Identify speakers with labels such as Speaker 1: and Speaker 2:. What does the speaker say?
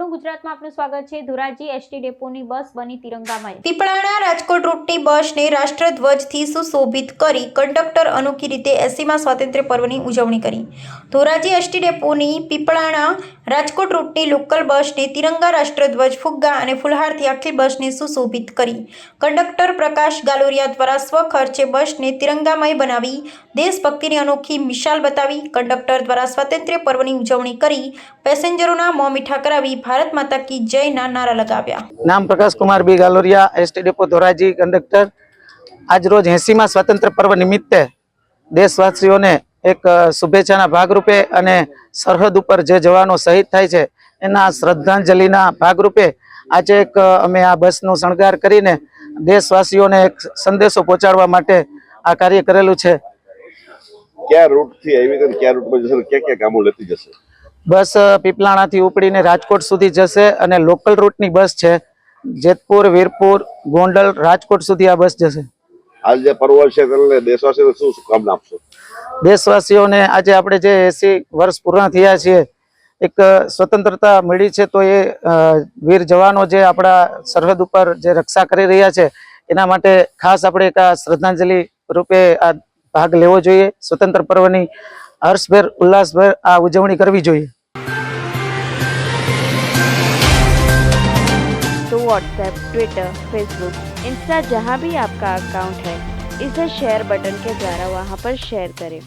Speaker 1: નવનું ગુજરાતમાં આપનું સ્વાગત છે। ધોરાજી એસટી ડેપોની બસ બની તિરંગામય।
Speaker 2: પીપળાણા રાજકોટ રૂટની બસને રાષ્ટ્રધ્વજથી સુશોભિત કરી કંડક્ટર અનોખી રીતે 80મા સ્વાતંત્ર્ય પર્વની ઉજવણી કરી। ધોરાજી એસટી ડેપોની પીપળાણા રાજકોટ રૂટની લોકલ બસને તિરંગા, રાષ્ટ્રધ્વજ, ફુગ્ગા અને ફુલહારથી આખી બસને સુશોભિત કરી। કંડક્ટર પ્રકાશ ગાલોરિયા દ્વારા સ્વખર્ચે બસને તિરંગામય બનાવી દેશભક્તિની અનોખી મિસાલ બતાવી। કંડક્ટર દ્વારા સ્વાતંત્ર્ય પર્વની ઉજવણી કરી પેસેન્જરોના મોં મીઠા કરાવી ભારત માતા કી જયના નારા लगाव्या।
Speaker 3: नाम Prakash Kumar B Galoriya, ST depot Dhoraji, conductor. आज रोज 80मा स्वतंत्र पर्व निमित्ते देशवासीओने एक शुभेच्छाना भागरूपे अने सरहद पर जे जवानो शहीद थाय छे एना श्रद्धांजलिना भागरूपे आज एक अमे आ बसनो शणगार करीने देशवासीओने एक संदेशो पहोंचाडवा माटे आ कार्य करेलुं छे।
Speaker 4: क्या रूट थी आवी तो क्या रूट में जैसे क्या कामों लेती जैसे
Speaker 3: बस पीपलाणा थी उपड़ीने राजकोट सुधी जशे अने लोकल रूटनी बस छे जेतपुर, वीरपुर, गोंडल, राजकोट सुधी आ बस जशे।
Speaker 4: आज जे पर्व छे એટલે દેશવાસીઓને શું શુભકામના આપશો?
Speaker 3: દેશવાસીઓને આજે આપણે જે 80 વર્ષ પૂર્ણ થયા છે એક સ્વતંત્રતા મળી છે તો એ વીર જવાનો જે આપણા સરહદ ઉપર જે રક્ષા કરી રહ્યા છે એના માટે ખાસ આપણે એક શ્રદ્ધાંજલિ રૂપે આ ભાગ લેવો જોઈએ। સ્વતંત્ર પર્વની હર્ષભેર ઉલ્લાસભેર આ ઉજવણી કરવી જોઈએ।
Speaker 5: तो व्हाट्सएप, ट्विटर, फेसबुक, इंस्टा जहाँ भी आपका अकाउंट है इसे शेयर बटन के द्वारा वहाँ पर शेयर करें।